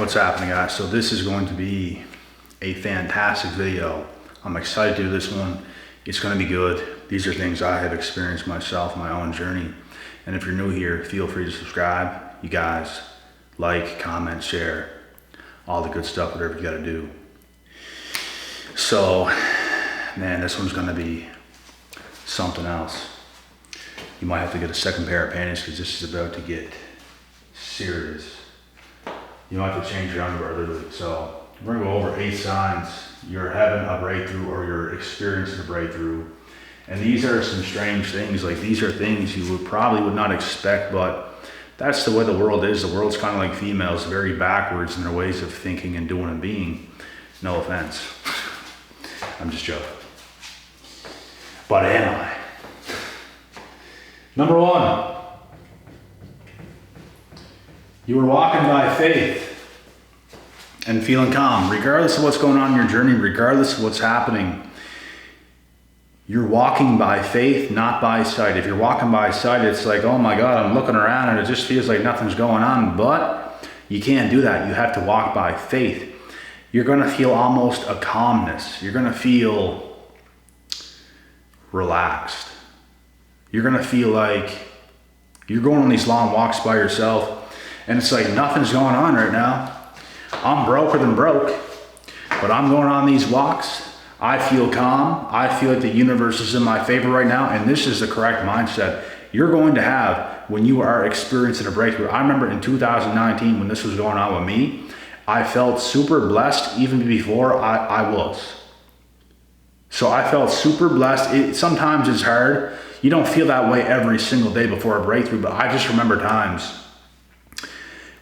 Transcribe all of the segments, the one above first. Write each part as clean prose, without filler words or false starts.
What's happening, guys? So this is going to be a fantastic video. I'm excited to do this one. It's going to be good. These are things I have experienced myself, my own journey. And if you're new here, feel free to subscribe. You guys, like, comment, share, all the good stuff, whatever you got to do. So, man, this one's going to be something else. You might have to get a second pair of panties because this is about to get serious. You might have to change your underwear literally. So we're gonna go over 8 signs you're having a breakthrough or you're experiencing a breakthrough. And these are some strange things. Like, these are things you would not expect, but that's the way the world is. The world's kind of like females, very backwards in their ways of thinking and doing and being. No offense. I'm just joking. But am I? Number 1. You were walking by faith and feeling calm, regardless of what's going on in your journey, regardless of what's happening. You're walking by faith, not by sight. If you're walking by sight, it's like, oh my God, I'm looking around and it just feels like nothing's going on. But you can't do that. You have to walk by faith. You're going to feel almost a calmness. You're going to feel relaxed. You're going to feel like you're going on these long walks by yourself. And it's like nothing's going on right now. I'm broker than broke, but I'm going on these walks. I feel calm. I feel like the universe is in my favor right now. And this is the correct mindset you're going to have when you are experiencing a breakthrough. I remember in 2019 when this was going on with me, I felt super blessed even before I was. So I felt super blessed. Sometimes it's hard. You don't feel that way every single day before a breakthrough, but I just remember times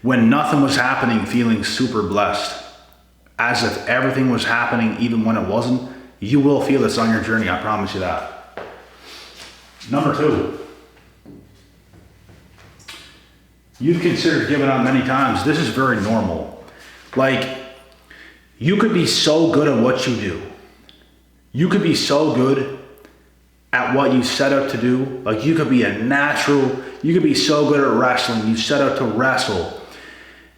when nothing was happening, feeling super blessed, as if everything was happening even when it wasn't. You will feel this on your journey, I promise you that. Number 2, you've considered giving up many times. This is very normal. Like, you could be so good at what you do. You could be so good at what you set out to do. Like, you could be a natural, you could be so good at wrestling. You set out to wrestle.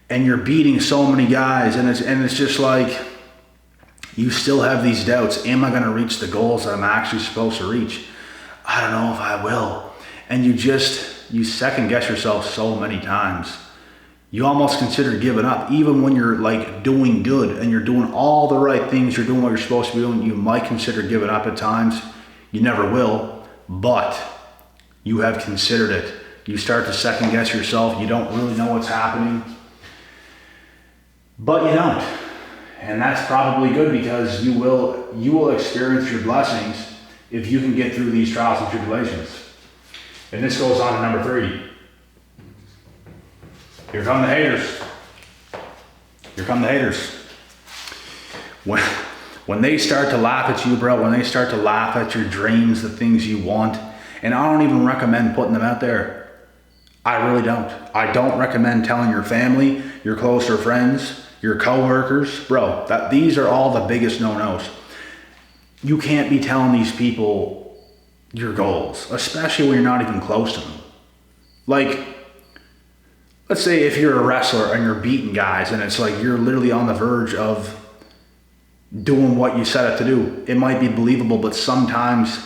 And you're beating so many guys, and it's just like you still have these doubts. Am I going to reach the goals that I'm actually supposed to reach? I don't know if I will. And you second guess yourself so many times. You almost consider giving up, even when you're like doing good and you're doing all the right things. You're doing what you're supposed to be doing. You might consider giving up at times. You never will, but you have considered it. You start to second guess yourself. You don't really know what's happening. But you don't, and that's probably good because you will experience your blessings if you can get through these trials and tribulations. And this goes on to number 3. Here come the haters. Here come the haters. When they start to laugh at you, bro, when they start to laugh at your dreams, the things you want, and I don't even recommend putting them out there. I really don't. I don't recommend telling your family, your closer friends, your coworkers, bro, these are all the biggest no-nos. You can't be telling these people your goals, especially when you're not even close to them. Like, let's say if you're a wrestler and you're beating guys and it's like you're literally on the verge of doing what you set out to do. It might be believable, but sometimes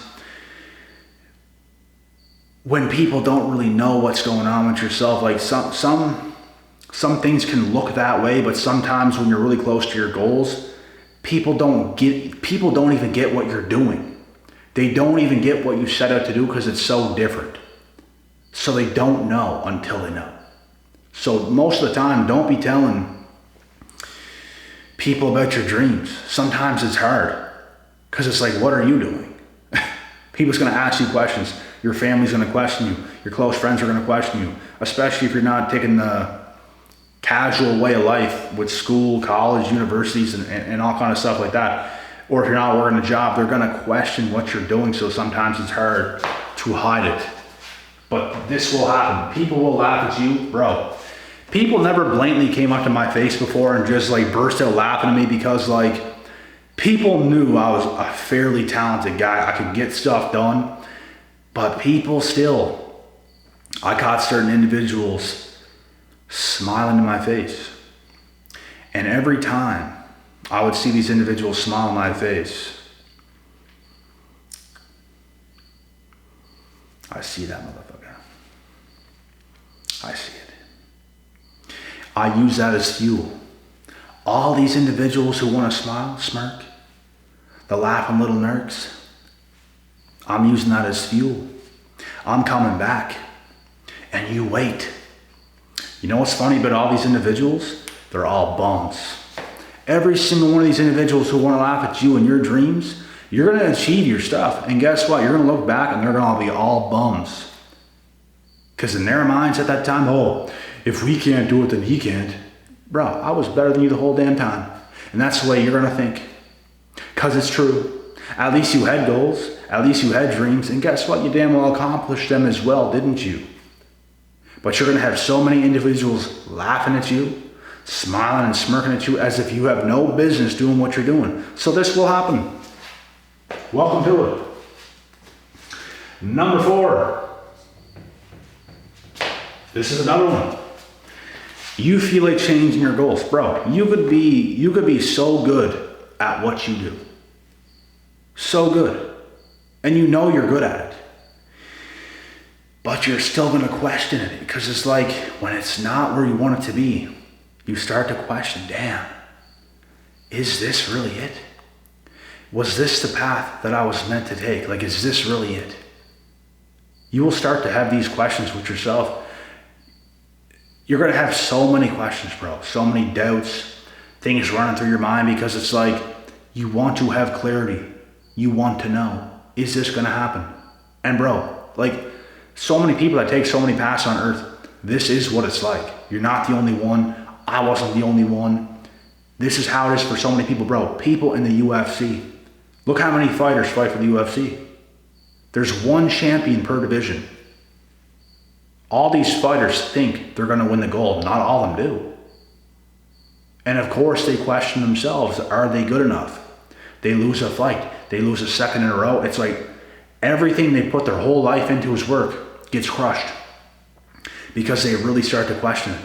when people don't really know what's going on with yourself, like some things can look that way, but sometimes when you're really close to your goals, people don't even get what you're doing. They don't even get what you set out to do because it's so different. So they don't know until they know. So most of the time, don't be telling people about your dreams. Sometimes it's hard because it's like, what are you doing? People's going to ask you questions. Your family's going to question you. Your close friends are going to question you, especially if you're not taking the casual way of life with school, college, universities, and all kind of stuff like that. Or if you're not working a job, they're going to question what you're doing. So sometimes it's hard to hide it. But this will happen. People will laugh at you, bro. People never blatantly came up to my face before and just like burst out laughing at me because like people knew I was a fairly talented guy. I could get stuff done, but people still, I caught certain individuals smiling in my face. And every time I would see these individuals smile on my face, I see that motherfucker. I see it. I use that as fuel. All these individuals who want to smile, smirk, the laughing little nerds, I'm using that as fuel. I'm coming back. And you wait. You know what's funny about all these individuals? They're all bums. Every single one of these individuals who want to laugh at you in your dreams, you're going to achieve your stuff. And guess what? You're going to look back and they're going to be all bums. Because in their minds at that time, oh, if we can't do it, then he can't. Bro, I was better than you the whole damn time. And that's the way you're going to think. Because it's true. At least you had goals. At least you had dreams. And guess what? You damn well accomplished them as well, didn't you? But you're going to have so many individuals laughing at you, smiling and smirking at you as if you have no business doing what you're doing. So this will happen. Welcome to it. Number 4. This is another one. You feel like changing your goals. Bro, you could be so good at what you do. So good. And you know you're good at it. But you're still going to question it because it's like when it's not where you want it to be, you start to question, damn, is this really it? Was this the path that I was meant to take? Like, is this really it? You will start to have these questions with yourself. You're going to have so many questions, bro. So many doubts, things running through your mind because it's like you want to have clarity. You want to know, is this going to happen? And bro, like so many people that take so many paths on earth, this is what it's like. You're not the only one. I wasn't the only one. This is how it is for so many people, bro. People in the UFC. Look how many fighters fight for the UFC. There's one champion per division. All these fighters think they're going to win the gold. Not all of them do. And of course they question themselves. Are they good enough? They lose a fight. They lose a second in a row. It's like everything they put their whole life into is work gets crushed because they really start to question it.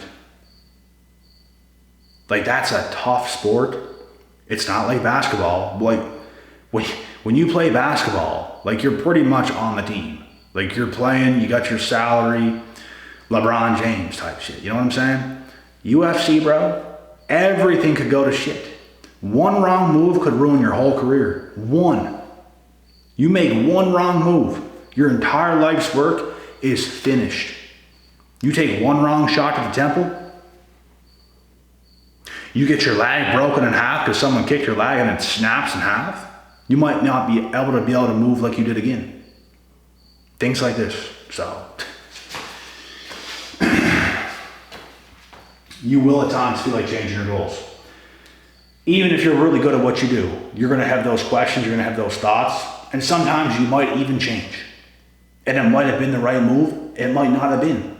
Like that's a tough sport. It's not like basketball. Like when you play basketball, like you're pretty much on the team. Like you're playing, you got your salary, LeBron James type shit. You know what I'm saying? UFC, bro, everything could go to shit. One wrong move could ruin your whole career. One. You make one wrong move, your entire life's work is finished. You take one wrong shot to the temple, you get your leg broken in half because someone kicked your leg and it snaps in half. You might not be able to move like you did again. Things like this. So you will at times feel like changing your goals. Even if you're really good at what you do, you're going to have those questions, you're going to have those thoughts, and sometimes you might even change. And it might have been the right move, it might not have been.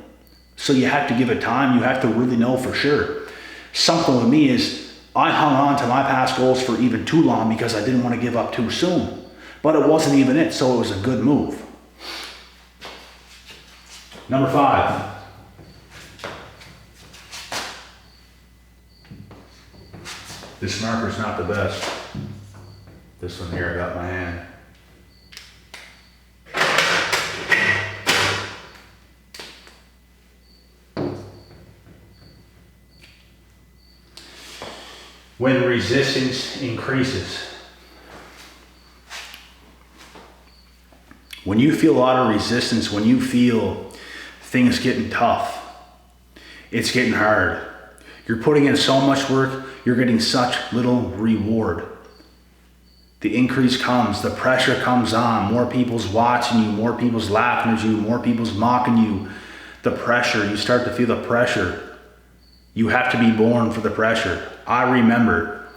So you have to give it time, you have to really know for sure. Something with me is, I hung on to my past goals for even too long because I didn't want to give up too soon. But it wasn't even it, so it was a good move. Number 5. This marker's not the best. This one here I got in my hand. When resistance increases. When you feel a lot of resistance, when you feel things getting tough, it's getting hard. You're putting in so much work, you're getting such little reward. The increase comes, the pressure comes on, more people's watching you, more people's laughing at you, more people's mocking you. The pressure, you start to feel the pressure. You have to be born for the pressure. I remember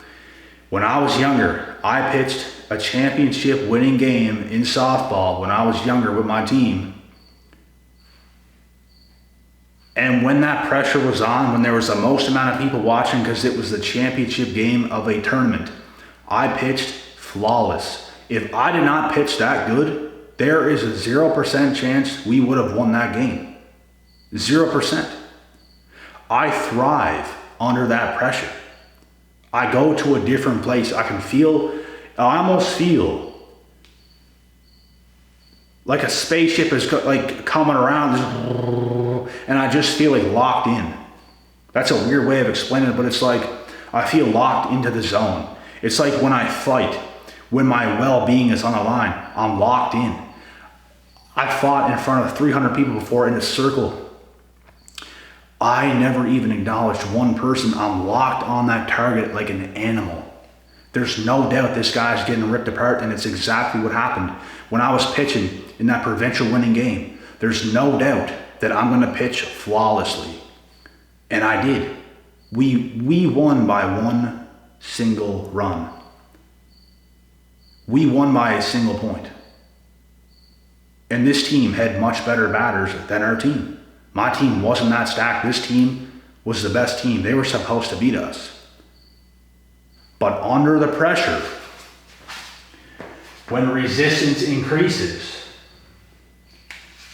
when I was younger, I pitched a championship winning game in softball when I was younger with my team. And when that pressure was on, when there was the most amount of people watching because it was the championship game of a tournament, I pitched flawless. If I did not pitch that good, there is a 0% chance we would have won that game. 0%. I thrive under that pressure. I go to a different place. I almost feel like a spaceship is like coming around, and I just feel like locked in. That's a weird way of explaining it, but it's like I feel locked into the zone. It's like when I fight, when my well-being is on the line, I'm locked in. I fought in front of 300 people before in a circle. I never even acknowledged one person. I'm locked on that target like an animal. There's no doubt this guy's getting ripped apart, and it's exactly what happened when I was pitching in that provincial winning game. There's no doubt that I'm going to pitch flawlessly. And I did. We won by one single run. We won by a single point. And this team had much better batters than our team. My team wasn't that stacked. This team was the best team. They were supposed to beat us. But under the pressure, when resistance increases,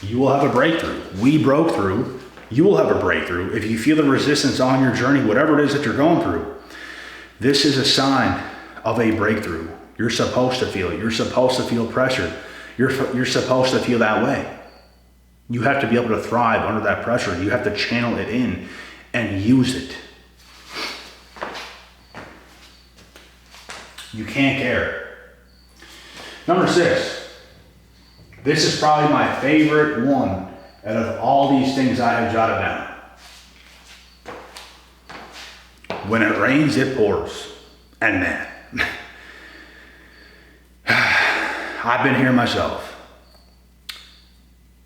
you will have a breakthrough. We broke through. You will have a breakthrough. If you feel the resistance on your journey, whatever it is that you're going through, this is a sign of a breakthrough. You're supposed to feel it. You're supposed to feel pressure. You're supposed to feel that way. You have to be able to thrive under that pressure. You have to channel it in and use it. You can't care. Number 6. This is probably my favorite one out of all these things I have jotted down. When it rains, it pours. And man, I've been here myself.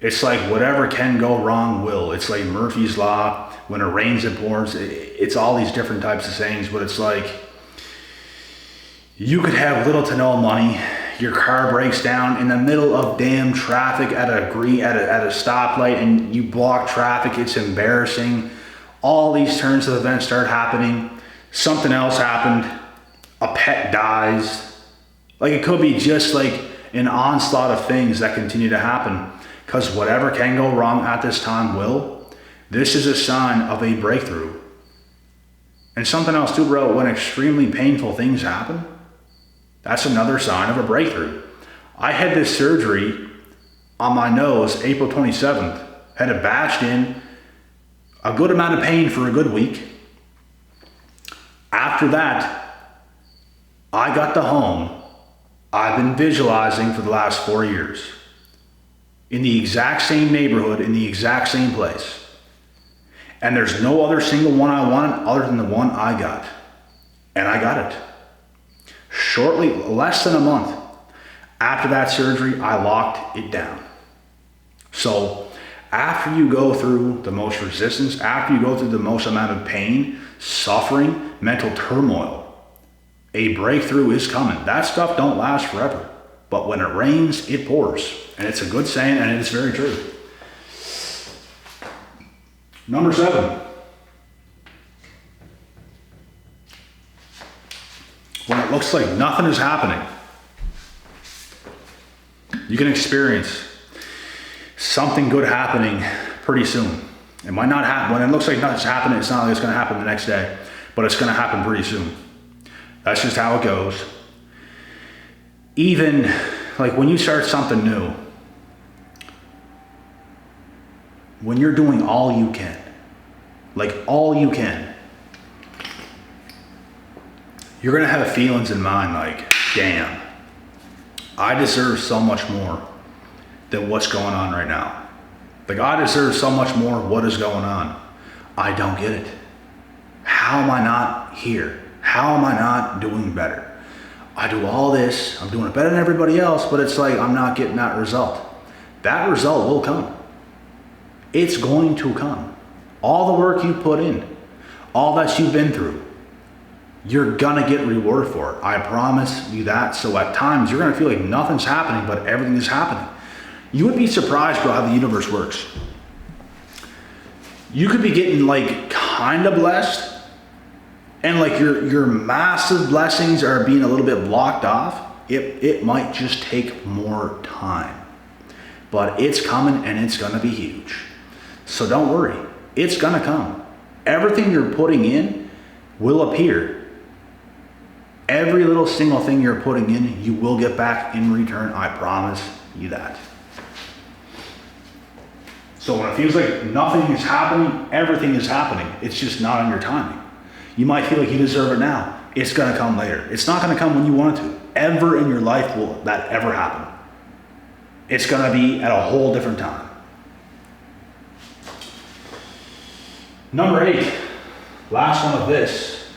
It's like whatever can go wrong will. It's like Murphy's Law. When it rains, it pours. It's all these different types of sayings, but it's like you could have little to no money. Your car breaks down in the middle of damn traffic at a stoplight, and you block traffic. It's embarrassing. All these turns of events start happening. Something else happened. A pet dies. Like it could be just like an onslaught of things that continue to happen. Because whatever can go wrong at this time will. This is a sign of a breakthrough. And something else too, bro, when extremely painful things happen, that's another sign of a breakthrough. I had this surgery on my nose April 27th. Had it bashed in. A good amount of pain for a good week. After that, I got the home I've been visualizing for the last 4 years. In the exact same neighborhood, in the exact same place. And there's no other single one I wanted other than the one I got. And I got it. Shortly, less than a month after that surgery, I locked it down. So after you go through the most resistance, after you go through the most amount of pain, suffering, mental turmoil, a breakthrough is coming. That stuff don't last forever. But when it rains, it pours. And it's a good saying, and it is very true. Number 7. When it looks like nothing is happening, you can experience something good happening pretty soon. It might not happen. When it looks like nothing's happening, it's not like it's going to happen the next day, but it's going to happen pretty soon. That's just how it goes. Even like when you start something new, when you're doing all you can, like all you can, you're going to have feelings in mind like, damn, I deserve so much more than what's going on right now. Like I deserve so much more. What is going on? I don't get it. How am I not here? How am I not doing better? I do all this, I'm doing it better than everybody else, but it's like I'm not getting that result. That result will come. It's going to come. All the work you put in, all that you've been through, you're gonna get rewarded for it. I promise you that. So at times you're gonna feel like nothing's happening, but everything is happening. You would be surprised about how the universe works. You could be getting like kind of blessed, and like your massive blessings are being a little bit blocked off. It might just take more time, but it's coming and it's gonna be huge. So don't worry, it's gonna come. Everything you're putting in will appear. Every little single thing you're putting in, you will get back in return. I promise you that. So when it feels like nothing is happening, everything is happening. It's just not on your timing. You might feel like you deserve it now. It's gonna come later. It's not gonna come when you want it to. Ever in your life will that ever happen. It's gonna be at a whole different time. Number 8, last one of this.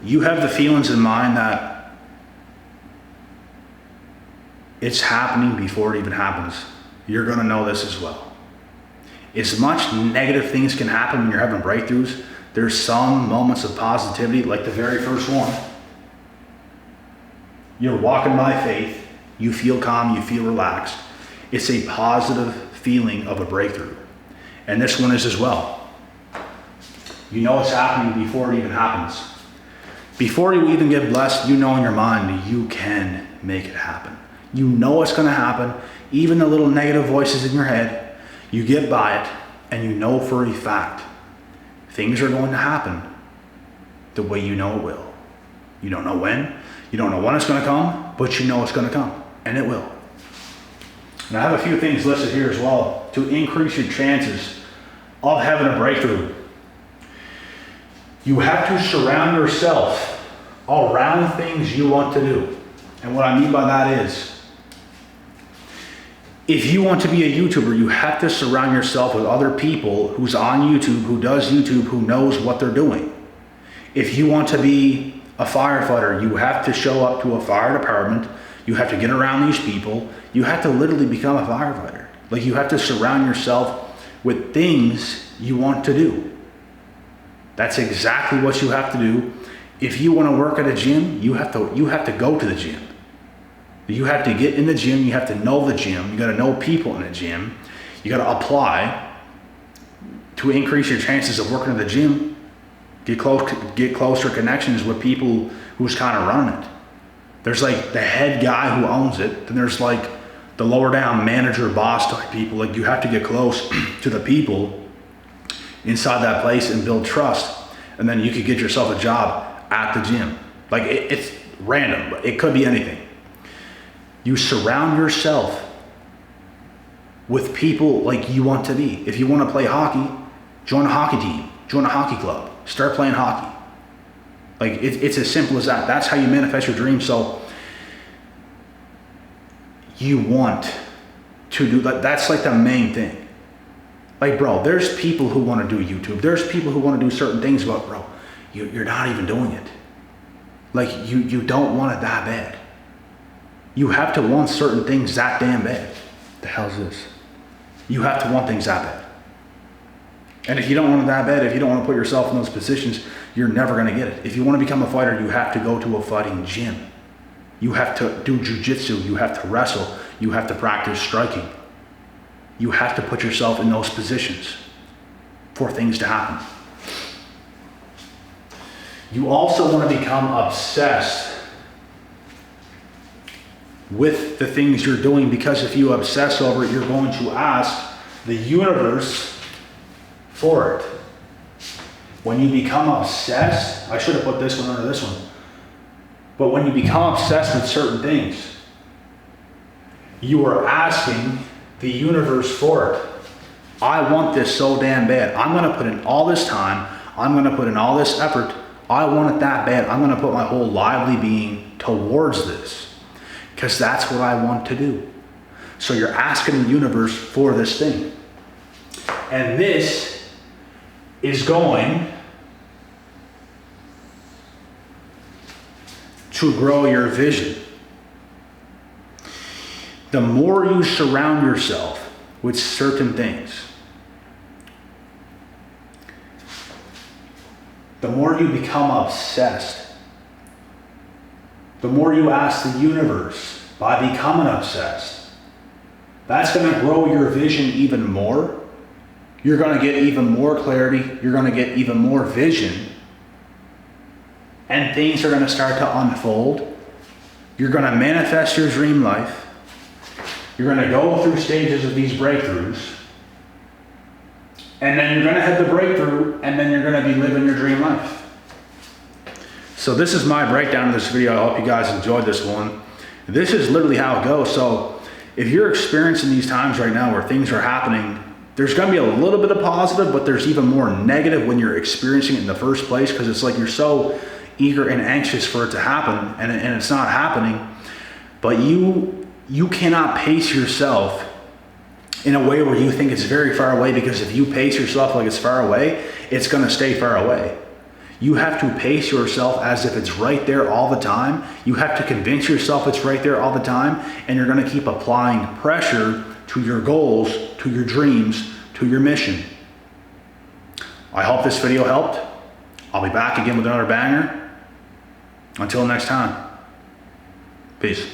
You have the feelings in mind that it's happening before it even happens. You're gonna know this as well. As much negative things can happen when you're having breakthroughs, there's some moments of positivity, like the very first one. You're walking by faith, you feel calm, you feel relaxed. It's a positive feeling of a breakthrough. And this one is as well. You know it's happening before it even happens. Before you even get blessed, you know in your mind you can make it happen. You know it's gonna happen. Even the little negative voices in your head, you get by it and you know for a fact things are going to happen the way you know it will. You don't know when, you don't know when it's gonna come, but you know it's gonna come, and it will. And I have a few things listed here as well to increase your chances of having a breakthrough. You have to surround yourself around things you want to do. And what I mean by that is, if you want to be a YouTuber, you have to surround yourself with other people who's on YouTube, who does YouTube, who knows what they're doing. If you want to be a firefighter, you have to show up to a fire department. You have to get around these people. You have to literally become a firefighter. Like, you have to surround yourself with things you want to do. That's exactly what you have to do. If you want to work at a gym, you have to go to the gym. You have to get in the gym, you have to know the gym, you got to know people in the gym, you got to apply to increase your chances of working at the gym. Get closer connections with people who's kind of running it. There's like the head guy who owns it, then there's like the lower down manager, boss type people. Like, you have to get close to the people inside that place and build trust, and then you could get yourself a job at the gym. Like, it's random, but it could be anything. You surround yourself with people like you want to be. If you want to play hockey, join a hockey team, join a hockey club, start playing hockey. Like, it's as simple as that. That's how you manifest your dreams. So you want to do that. That's like the main thing. Like, bro, there's people who want to do YouTube. There's people who want to do certain things, but bro, you're not even doing it. Like, you don't want it that bad. You have to want certain things that damn bad. The hell's this? You have to want things that bad. And if you don't want it that bad, if you don't want to put yourself in those positions, you're never going to get it. If you want to become a fighter, you have to go to a fighting gym. You have to do jujitsu. You have to wrestle. You have to practice striking. You have to put yourself in those positions for things to happen. You also want to become obsessed with the things you're doing, because if you obsess over it, you're going to ask the universe for it. When you become obsessed, I should have put this one under this one, but when you become obsessed with certain things, you are asking the universe for it. I want this so damn bad. I'm going to put in all this time. I'm going to put in all this effort. I want it that bad. I'm going to put my whole lively being towards this, because that's what I want to do. So you're asking the universe for this thing. And this is going to grow your vision. The more you surround yourself with certain things, the more you become obsessed, the more you ask the universe by becoming obsessed. That's going to grow your vision even more. You're going to get even more clarity. You're going to get even more vision. And things are going to start to unfold. You're going to manifest your dream life. You're going to go through stages of these breakthroughs. And then you're gonna have the breakthrough, and then you're gonna be living your dream life. So this is my breakdown of this video. I hope you guys enjoyed this one. This is literally how it goes. So if you're experiencing these times right now where things are happening, there's gonna be a little bit of positive, but there's even more negative when you're experiencing it in the first place, because it's like you're so eager and anxious for it to happen, and it's not happening. But you cannot pace yourself in a way where you think it's very far away, because if you pace yourself like it's far away, it's gonna stay far away. You have to pace yourself as if it's right there all the time. You have to convince yourself it's right there all the time, and you're gonna keep applying pressure to your goals, to your dreams, to your mission. I hope this video helped. I'll be back again with another banger. Until next time, peace.